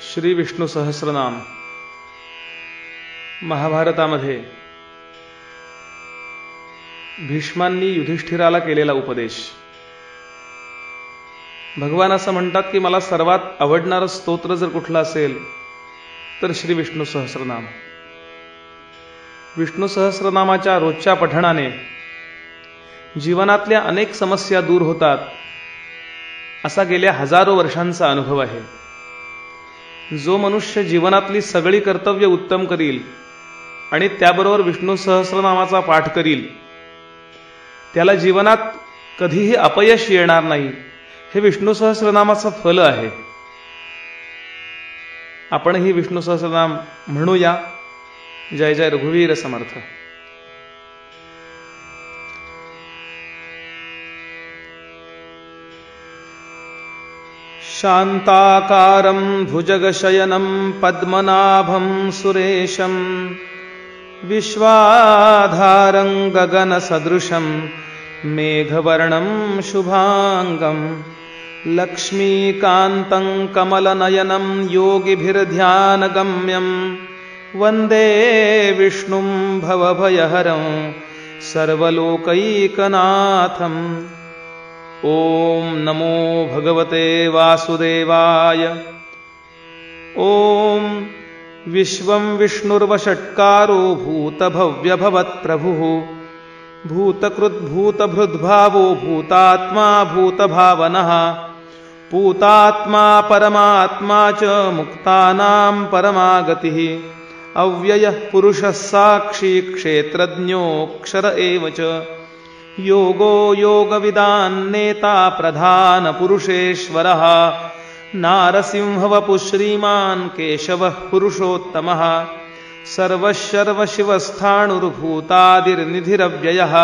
श्री विष्णू सहस्रनाम महाभारतामध्ये भीष्मांनी युधिष्ठिराला केलेला उपदेश। भगवान असं म्हणतात की मला सर्वात आवडणारं स्तोत्र जर कुठलं असेल तर श्री विष्णू सहस्रनाम। विष्णू सहस्रनामाच्या रोजच्या पठणाने जीवनातल्या अनेक समस्या दूर होतात असा गेल्या हजारो वर्षांचा अनुभव आहे। जो मनुष्य जीवनातली सगळी कर्तव्य उत्तम करील आणि त्याबरोबर विष्णू सहस्रनामाचा पाठ करील त्याला जीवनात कधीही अपयश येणार नाही, हे विष्णू सहस्रनामाचं फल आहे। आपणही विष्णू सहस्रनाम म्हणूया। जय जय रघुवीर समर्थ। शांताकारं भुजगशयनं पद्मनाभं सुरेशं विश्वाधारं गगनसदृशं मेघवर्णं शुभांगं लक्ष्मीकान्तं कमलनयनं योगिभिर्ध्यानगम्यं वन्दे विष्णुं भवभयहरं सर्वलोकैकनाथम्। ओम नमो भगवते वासुदेवाय। ओम विश्वं विष्णुर्वषट्कारो भूतभव्यभवत्प्रभुः भूतकृद्भूतभृद्भावो भूतात्मा भूतभावनः पूतात्मा परमात्मा च मुक्तानां परमागतिः अव्ययः पुरुषः साक्षी क्षेत्रज्ञोऽक्षर एव च योगो योगविदान्नेता प्रधान पुरुषेश्वरः नारसिंहवपुः श्रीमान् केशवः पुरुषोत्तमः सर्वशर्वशिवस्थाणुर्भूतादिर्निधिरव्ययः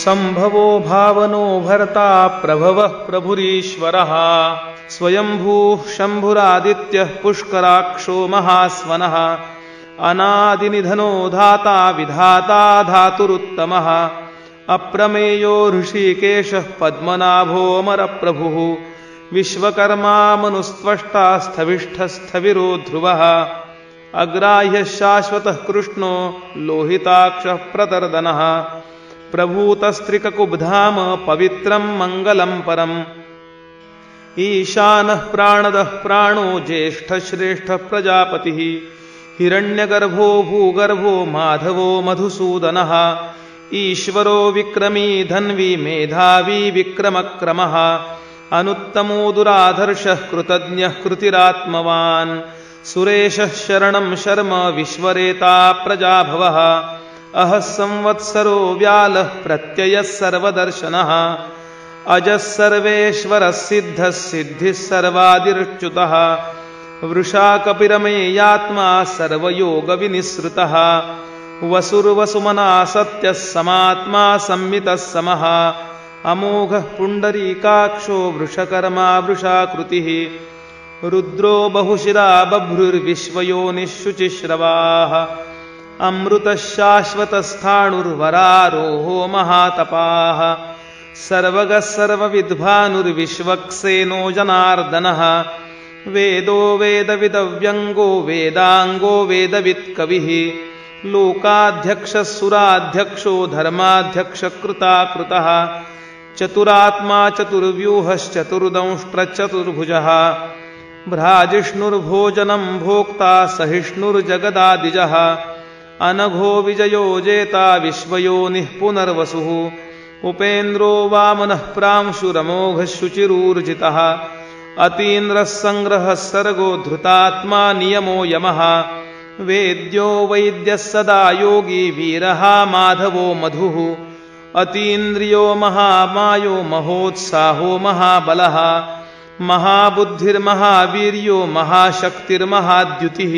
संभवो भावनो भर्ता प्रभवः प्रभुरीश्वरः स्वयंभूः शम्भुरादित्यः पुष्कराक्षो महास्वनः अनादिनिधनो धाता विधाता धातुरुत्तमः अप्रमेयो ऋषिकेशः पद्मनाभोऽमरप्रभुः विश्वकर्मा मनुस्त्वष्टा स्थविष्ठस्थविरो ध्रुवः अग्राह्यः शाश्वतः कृष्णो लोहिताक्षः प्रतर्दनः प्रभूतस्त्रिककुब्धाम पवित्रं मङ्गलं परम् ईशानः प्राणदः प्राणो ज्येष्ठश्रेष्ठः प्रजापतिः हिरण्यगर्भो भूगर्भो माधवो मधुसूदनः ईश्वरो विक्रमी धन्वी मेधावी विक्रमक्रमः अनुत्तमो दुराधर्षः कृतज्ञः कृतिरात्मवान् सुरेशः शरणं शर्म विश्वरेता प्रजाभवः अहः संवत्सरो व्यालः प्रत्ययः सर्वदर्शनः अजः सर्वेश्वरः सिद्धः सिद्धिः सर्वादिर्च्युतः वृषा कपिरमेयात्मा सर्वयोगविनिसृतः वसुर्वसुमना सत्यः समात्मा संमितः समः अमोघः पुण्डरीकाक्षो वृषकर्मा वृषाकृतिः रुद्रो बहुशिरा बभ्रुर्विश्वयोनिः शुचिश्रवाः अमृतः शाश्वतस्थाणुर्वरारोहो महातपाः सर्वगः सर्वविद्भानुर्विश्वक्सेनो जनार्दनः वेदो वेदविदव्यङ्गो वेदाङ्गो वेदवित्कविः लोकाध्यक्षः सुराध्यक्षो धर्माध्यक्षकृताकृतः चतुरात्मा चतुर्व्यूहश्चतुर्दंष्ट्रचतुर्भुजः भ्राजिष्णुर्भोजनं भोक्ता सहिष्णुर्जगदादिजः अनघो विजयो जेता विश्वयोनिः पुनर्वसुः उपेन्द्रो वामनः प्रांशुरमोघः शुचिरूर्जितः अतीन्द्रः संग्रहः सर्गो धृतात्मा नियमो यमः वेद्यो वैद्यः सदा योगी वीरः माधवो मधुः अतीन्द्रियो महामायो महोत्साहो महाबलः महाबुद्धिर्महावीर्यो महाशक्तिर्महाद्युतिः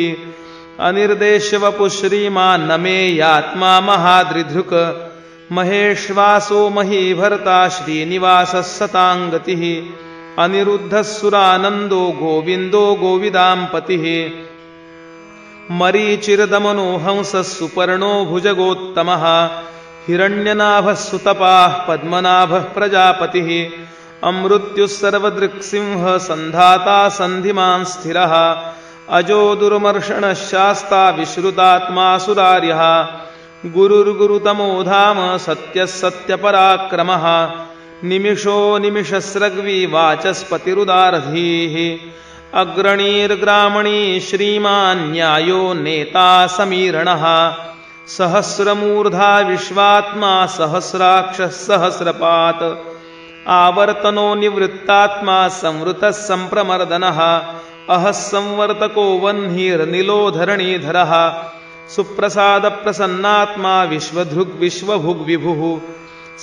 अनिर्देशवपुः श्रीमान् नमेयात्मा महादृधृक् महेश्वासो महीभर्ता श्रीनिवासः सताङ्गतिः अनिरुद्धः सुरानन्दो गोविन्दो गोविदाम्पतिः मरीचिर्दमनो हंसः सुपर्णो भुजगोत्तमः हिरण्यनाभः सुतपाः पद्मनाभः प्रजापतिः अमृत्युः सर्वदृक्सिंह संधाता संधिमान् स्थिरः अजो दुर्मर्षण शास्ता विश्रुतात्मा सुरार्यः गुरुर्गुरुतमो धाम सत्यः सत्यपराक्रमः निमिषो निमिषस्रग्वी वाचस्पतिरुदारधीः अग्रणीर्ग्रामणी श्रीमान् न्यायो नेता समीरणः सहस्रमूर्धा विश्वात्मा सहस्राक्षः सहस्रपात् आवर्तनो निवृत्तात्मा संवृतः संप्रमर्दनः अहः संवर्तको वह्निर्निलो धरणीधरः सुप्रसादप्रसन्नात्मा विश्वभुग्विभुः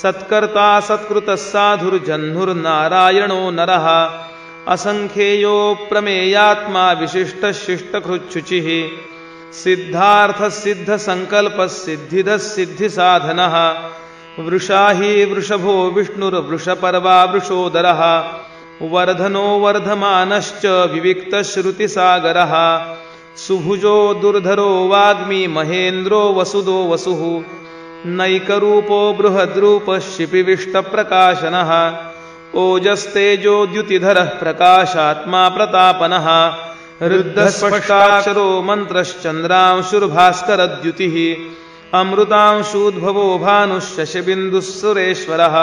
सत्कर्ता सत्कृतः साधुर्जह्नुर्नारायणो नरः असंख्येयो प्रमेयात्मा विशिष्टः शिष्टकृच्छुचिः सिद्धार्थसिद्धसङ्कल्पः सिद्धिदः सिद्धिसाधनः वृषा हि वृषभो विष्णुर्वृषपर्वा वृषोदरः वर्धनो वर्धमानश्च विविक्तश्रुतिसागरः सुभुजो दुर्धरो वाग्मी महेन्द्रो वसुदो वसुः नैकरूपो बृहद्रूपः शिपिविष्टप्रकाशनः ओजस्तेजोद्युतिधरः प्रकाशात्मा प्रतापनः रुद्धस्पष्टाक्षरो मन्त्रश्चन्द्रांशुर्भास्करद्युतिः अमृतांशूद्भवो भानुश्शशिबिन्दुः सुरेश्वरः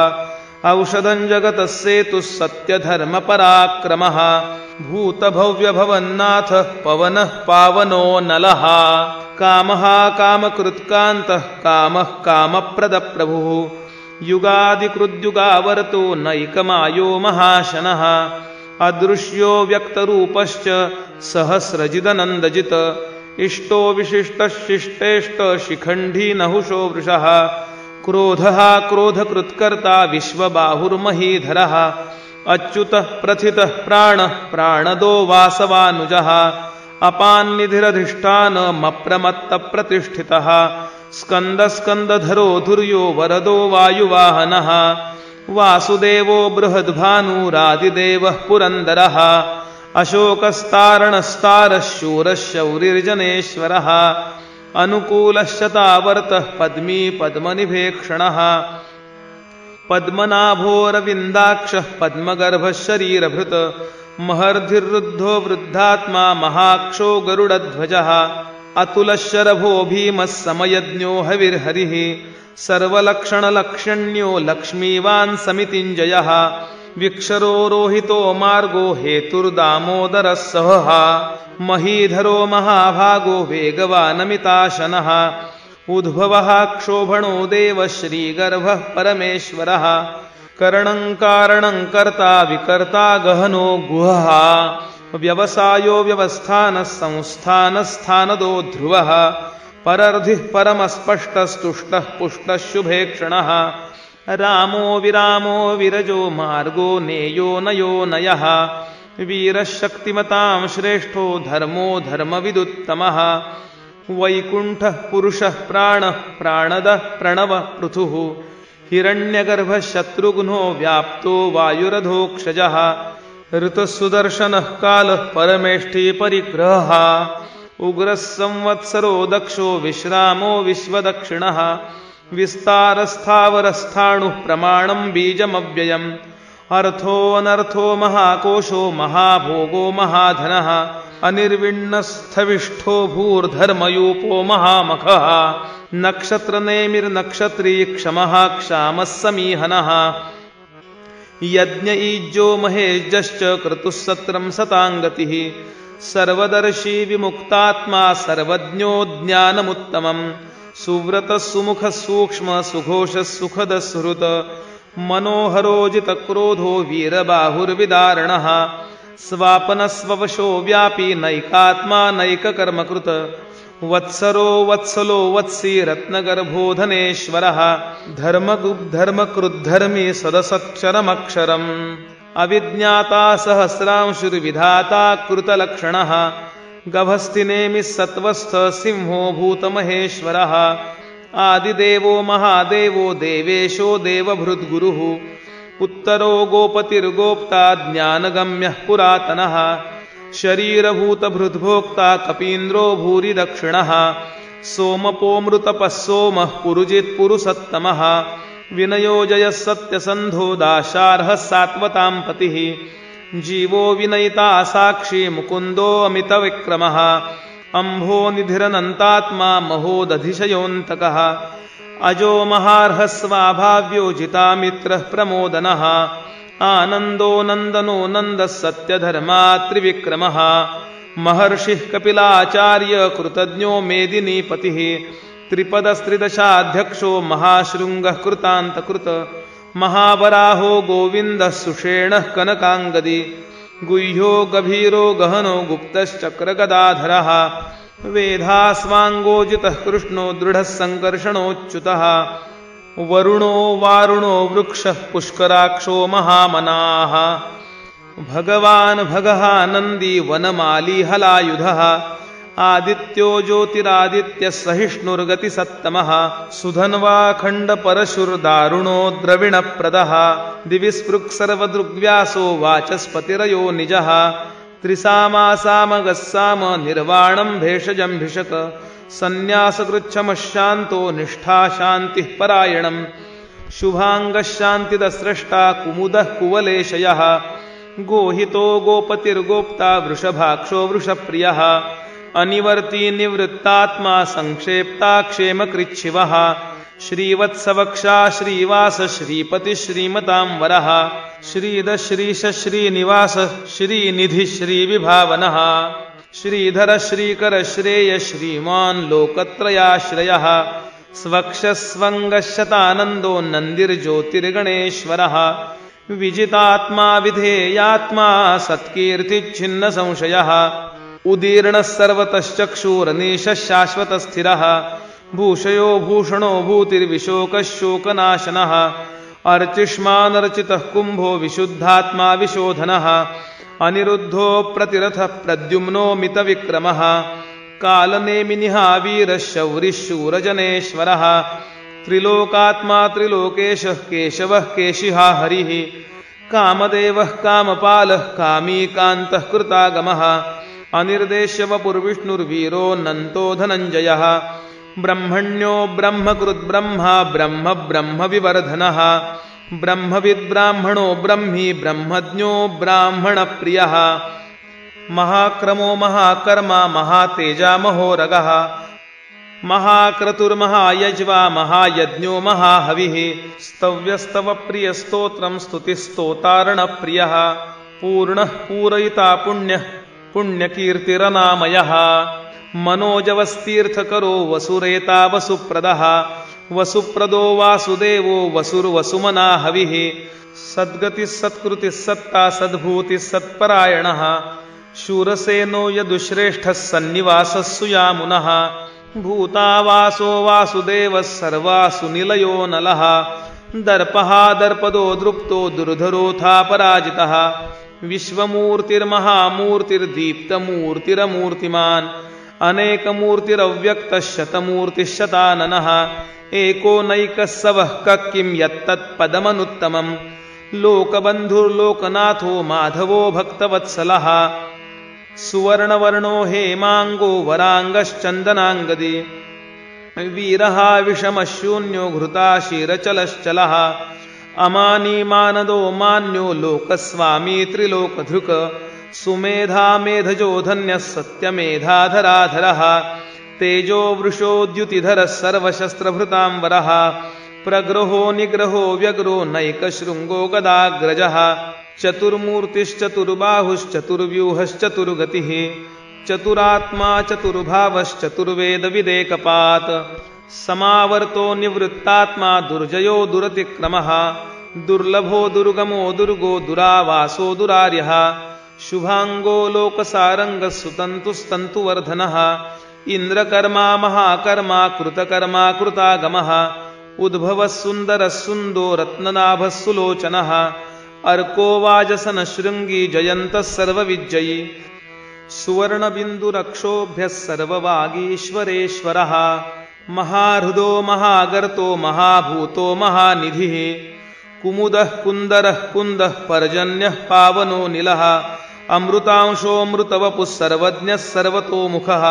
औषधं जगतः सेतुः सत्यधर्मपराक्रमः भूतभव्यभवन्नाथः पवनः पावनो नलः कामः कामकृत्कान्तः कामः कामप्रदप्रभुः युगादिकृद्युगावर्तो नैकमायो महाशनः अदृश्यो व्यक्तरूपश्च सहस्रजिदनन्दजित् इष्टो विशिष्टशिष्टेष्ट शिखण्डी नहुषो वृषः क्रोधः क्रोधकृत्कर्ता विश्वबाहुर्महीधरः अच्युतः प्रथितः प्राणः प्राणदो वासवानुजः अपान्निधिरधिष्ठानमप्रमत्तप्रतिष्ठितः स्कन्दस्कन्दधरो धुर्यो वरदो वायुवाहनः वासुदेवो बृहद्भानुरादिदेवः पुरन्दरः अशोकस्तारणस्तारः शूरः शौरिर्जनेश्वरः अनुकूलश्चतावर्तः पद्मी पद्मनिभेक्षणः पद्मनाभोरविन्दाक्षः पद्मगर्भः शरीरभृत् महर्धिर्रुद्धो वृद्धात्मा महाक्षो गरुडध्वजः अतुलशरभो भीमः समयज्ञो हविर्हरिः सर्वलक्षणलक्षण्यो लक्ष्मीवान् समितिञ्जयः विक्षरो रोहितो मार्गो हेतुर्दामोदरः सहः महीधरो महाभागो वेगवानमिताशनः उद्भवः क्षोभणो देवः श्रीगर्भः परमेश्वरः करणं कारणं कर्ता विकर्ता गहनो गुहः व्यवसायो व्यवस्थानः संस्थानस्थानदो ध्रुवः परर्धिः परमस्पष्टस्तुष्टः पुष्टः शुभेक्षणः रामो विरामो विरजो मार्गो नेयो नयो नयः वीरः शक्तिमतां श्रेष्ठो धर्मो धर्मविदुत्तमः वैकुण्ठः पुरुषः प्राणः प्राणदः प्रणवः पृथुः हिरण्यगर्भः शत्रुघ्नो व्याप्तो वायुरधोक्षजः ऋतुः सुदर्शनः कालः परमेष्ठी परिग्रहः उग्रः संवत्सरो दक्षो विश्रामो विश्वदक्षिणः विस्तारस्थावरस्थाणुः प्रमाणं बीजमव्ययम् अर्थो अनर्थो महाकोशो महाभोगो महाधनः अनिर्विण्णस्थविष्ठो भूर्धर्मयूपो महामखः नक्षत्रनेमिर्नक्षत्री क्षमः क्षामः समीहनः यज्ञईज्यो महेज्यश्च क्रतुः सत्रं सताङ्गतिः सर्वदर्शी विमुक्तात्मा सर्वज्ञो ज्ञानमुत्तमम् सुव्रतः सुमुखः सूक्ष्म सुघोषः सुखदः सुहृत् मनोहरोजितक्रोधो वीरबाहुर्विदारणः स्वापनस्ववशो व्यापी नैकात्मा नैककर्मकृत वत्सरो वत्सलो वत्सी रत्नगर्भो धनेश्वरः धर्मकृद्धर्मी सदसक्षरमक्षरम् अविज्ञाता सहस्रांशुर्विधाता कृतलक्षणः गभस्तिनेमिः सत्वस्थ सिंहो भूतमहेश्वरः आदिदेवो महादेवो देवेशो देवभृद्गुरुः उत्तरो गोपतिर्गोप्ता ज्ञानगम्यः पुरातनः शरीरभूतभृद्भोक्ता कपीन्द्रो भूरि दक्षिणः सोमपोमृतपः सोमः पुरुजित्पुरुषत्तमः विनयो जयः सत्यसन्धो दाशार्हः सात्वतां पतिः जीवो विनयिता साक्षी मुकुंदो अमित विक्रमः अंभो निधिरनन्तात्मा महोदधिशयोऽन्तकः अजो महार्हस्वाभाव्यो जितामित्रः प्रमोदनः आनन्दो नन्दनो नन्दः सत्यधर्मा त्रिविक्रमः महर्षिः कपिलाचार्य कृतज्ञो मेदिनीपतिः त्रिपदस्त्रिदशाध्यक्षो महाशृङ्गः कृतान्तकृत महावराहो गोविन्दः सुषेणः कनकाङ्गदी गुह्यो गभीरो गहनो गुप्तश्चक्रगदाधरः वेधास्वाङ्गोजितः कृष्णो दृढः सङ्कर्षणोच्युतः वरुणो वारुणो वृक्षः पुष्कराक्षो महामनाः भगवान् भगः नन्दी वनमाली हलायुधः आदित्यो ज्योतिरादित्यः सहिष्णुर्गतिसत्तमः सुधन्वाखण्डपरशुर्दारुणो द्रविणप्रदः दिवि स्पृक्सर्वदृग्व्यासो वाचस्पतिरयो निजः त्रिसामासामगस्साम निर्वाणं भेषजं भिषक सन्न्यासकृच्छमशान्तो निष्ठा शान्तिः परायणं शुभाङ्गशान्तिदस्रष्टा कुमुदः कुवलेशयः गोहितो गोपतिर्गोप्ता वृषभाक्षो वृषप्रियः अनिवर्ती निवृत्तात्मा संक्षेप्ता क्षेमकृच्छिवः श्रीवत्सवक्षा श्रीवास श्रीपति श्रीमतां वरः श्रीद श्रीश श्रीनिवास श्रीनिधि श्रीविभावनः श्रीधर श्रीकर श्रेय श्रीमान् लोकत्रयाश्रयः स्वक्षस्वङ्गशतानन्दो नन्दिर्ज्योतिर्गणेश्वरः विजितात्मा विधेयात्मा सत्कीर्तिच्छिन्न संशयः उदीर्णः सर्वतश्चक्षुरनीशः शाश्वतस्थिरः भूषयो भूषणो भूतिर्विशोकः शोकनाशनः अर्चिष्मानर्चितः कुम्भो विशुद्धात्मा विशोधनः अनिरुद्धो प्रतिरथः प्रद्युम्नो मितविक्रमः कालनेमिनिः वीरः शौरिः शूरजनेश्वरः त्रिलोकात्मा त्रिलोकेशः केशवः केशिहा हरिः कामदेवः कामपालः कामी कान्तः कृतागमः अनिर्देश्यवपुर्विष्णुर्वीरो नन्तो धनञ्जयः ब्रह्मण्यो ब्रह्मकृद्ब्रह्मा ब्रह्म ब्रह्मविवर्धनः ब्रह्मविद्ब्राह्मणो ब्रह्मी ब्रह्मज्ञो ब्राह्मणप्रियः महाक्रमो महाकर्मा महातेजा महोरगः महाक्रतुर्महायज्वा महायज्ञो महाहविः स्तव्यस्तवप्रियस्तोत्रं स्तुतिस्तोतारणप्रियः पूर्णः पूरयिता पुण्यः पुण्यकीर्तिरनामयः मनोजवस्तीर्थकरो वसुरेता वसुप्रदः वसुप्रदो वासुदेवो वसुर्वसुमना हविः सद्गतिः सत्कृतिः सत्ता सद्भूतिः सत्परायणः शूरसेनो यदुश्रेष्ठः सन्निवासः सुयामुनः भूतावासो वासुदेवः सर्वासु निलयो नलः दर्पः दर्पदो दृप्तो दुर्धरोऽथा पराजितः विश्वमूर्तिर्महामूर्तिर्दीप्तमूर्तिरमूर्तिमान् अनेकमूर्तिरव्यक्तः शतमूर्तिः एको नैकः सवः किं यत्तत्पदमनुत्तमं लोकबन्धुर्लोकनाथो माधवो भक्तवत्सलः सुवर्णवर्णो हेमाङ्गो वराङ्गश्चन्दनाङ्गदी वीरः विषमशून्यो घृताशीरचलश्चलः अमानी मानदो मान्यो लोकस्वामी त्रिलोकधृक् सुमेधा मेधजो धन्यः सत्यमेधाधराधरः तेजो वृषोद्युतिधरः सर्वशस्त्रभृतांवरः प्रग्रहो निग्रहो व्यग्रो नैकशृङ्गो गदाग्रजः चतुर्मूर्तिश्चतुर्बाहुश्चतुर्व्यूहश्चतुर्गतिः चतुरात्मा चतुर्भावश्चतुर्वेदविदेकपात् समावर्तो निवृत्तात्मा दुर्जयो दुरतिक्रमः दुर्लभो दुर्गमो दुर्गो दुरावासो दुरार्यः शुभांगो लोकसारंगः सुतन्तुस्तन्तुवर्धनः इंद्रकर्मा महाकर्मा कृतकर्मा कृतागमः उद्भवः सुन्दरः सुन्दो रत्ननाभः सुलोचनः अर्को वाजसन शृंगी जयन्तः सर्वविजयी सुवर्णबिन्दुरक्षोभ्यः सर्ववागीश्वरेश्वरः महाहृदो महागर्तो महाभूतो महानिधिः कुमुदः कुन्दरः कुन्दः पर्जन्यः पावनो नीलः अमृतांशोऽमृतवपुः सर्वज्ञः सर्वतोमुखः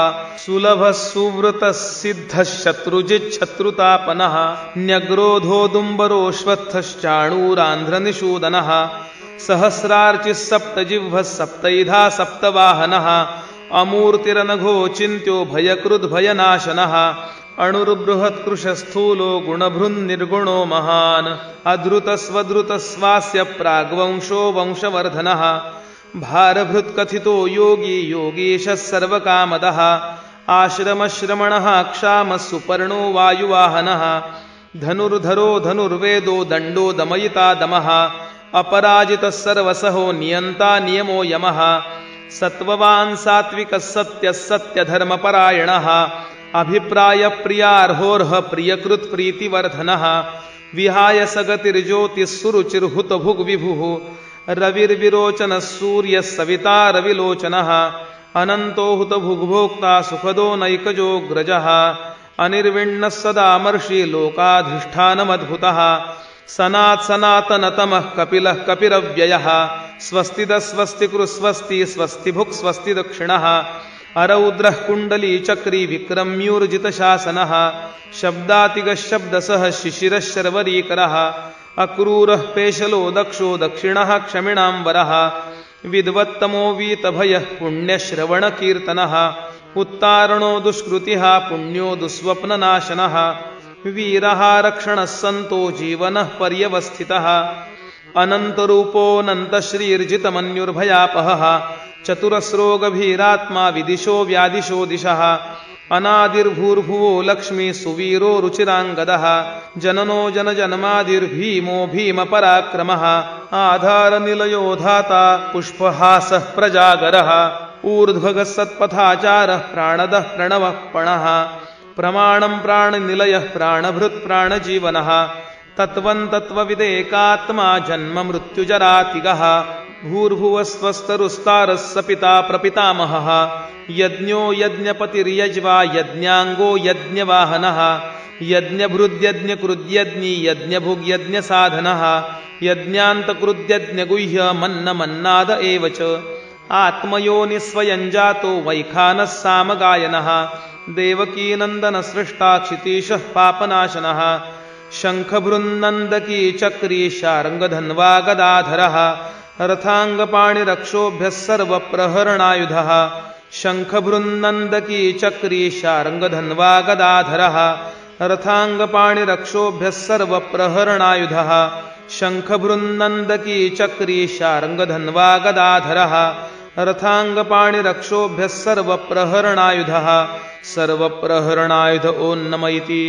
सुलभः सुव्रतः सिद्धः शत्रुजिच्छत्रुतापनः न्यग्रोधो दुम्बरोऽश्वत्थश्चाणूरान्ध्रनिषूदनः सहस्रार्चिः सप्तजिह्वः सप्तैधा सप्तवाहनः अमूर्तिरनघो चिन्त्यो भयकृद्भयनाशनः अणुर्बृहत्कृशस्थूलो गुणभृन्निर्गुणो महान् अधृतस्वधृतस्वास्य प्राग्वंशो वंशवर्धनः भारभृत्कथितो योगी योगीशः सर्वकामदः आश्रमश्रमणः क्षामः सुपर्णो वायुवाहनः धनुर्धरो धनुर्वेदो दण्डो दमयिता दमः अपराजितः सर्वसहो नियन्ता नियमो यमः सत्त्ववान् सात्विकः सत्यः सत्यधर्मपरायणः अभिप्रायप्रियार्होर्ह प्रियकृत्प्रीतिवर्धनः विहाय सगतिर्ज्योतिः सुरुचिर्हुतभुग्विभुः रविर्विरोचनः सूर्यः सविता रविलोचनः अनन्तो हुतभुग्भोक्ता सुखदो नैकजोऽग्रजः अनिर्विण्णः सदामर्षि लोकाधिष्ठानमद्भुतः सनातनतमः कपिलः कपिरव्ययः स्वस्तिदस्वस्तिकृस्वस्ति स्वस्तिभुक् स्वस्ति दक्षिणः अरौद्रः कुण्डली चक्री विक्रम्यूर्जितशासनः शब्दातिगः शब्दसः शिशिरः शर्वरीकरः अक्रूरः पेशलो दक्षो दक्षिणः क्षमिणां वरः विद्वत्तमो वीतभयः पुण्यश्रवणकीर्तनः उत्तारणो दुष्कृतिः पुण्यो दुःस्वप्ननाशनः वीरः रक्षणः सन्तो जीवनः पर्यवस्थितः अनन्तरूपोऽनन्तश्रीर्जितमन्युर्भयापहः चतुरस्रोगभीरात्मा विदिशो व्यादिशो दिशः अनादिर्भूर्भुवो लक्ष्मी सुवीरो रुचिराङ्गदः जननो जनजन्मादिर्भीमो भीमपराक्रमः आधारनिलयो धाता पुष्पहासः प्रजागरः ऊर्ध्वगः सत्पथाचारः प्राणदः प्रणवः पणः प्रमाणं प्राणनिलयः प्राणभृत् प्राणजीवनः तत्त्वं तत्त्वविदेकात्मा जन्म मृत्युजरातिगः भूर्भुवस्वस्तरुस्तारः सपिता प्रपितामहः यज्ञो यज्ञपतिर्यज्वा यज्ञाङ्गो यज्ञवाहनः यज्ञभृद्यज्ञकृद्यज्ञी यज्ञभुग्यज्ञसाधनः यज्ञान्तकृद्यज्ञगुह्य मन्नमन्नाद एव च आत्मयोनिस्वयं जातो वैखानः सामगायनः देवकीनन्दनसृष्टा क्षितीशः पापनाशनः शङ्खभृन्नन्दकी चक्री शार्ङ्गधन्वा गदाधरः रथाङ्गपाणिरक्षोभ्यः सर्वप्रहरणायुधः शङ्खभृन्नन्दकी चक्री शार्ङ्गधन्वा गदाधरः रथाङ्गपाणिरक्षोभ्यः सर्वप्रहरणायुधः शङ्खभृन्नन्दकी चक्री शार्ङ्गधन्वा गदाधरः रथाङ्गपाणिरक्षोभ्यः सर्वप्रहरणायुधः सर्वप्रहरणायुध ओन्नम इति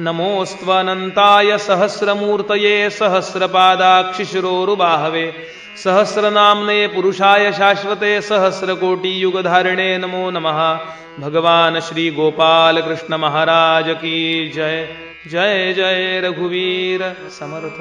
नमोऽस्त्वनन्ताय सहस्रमूर्तये सहस्रपादाक्षिशिरोरुबाहवे सहस्रनाम्ने पुरुषाय शाश्वते सहस्रकोटियुगधारिणे नमो नमः। भगवान श्री गोपाल कृष्ण महाराज की जय। जय जय रघुवीर समर्थ।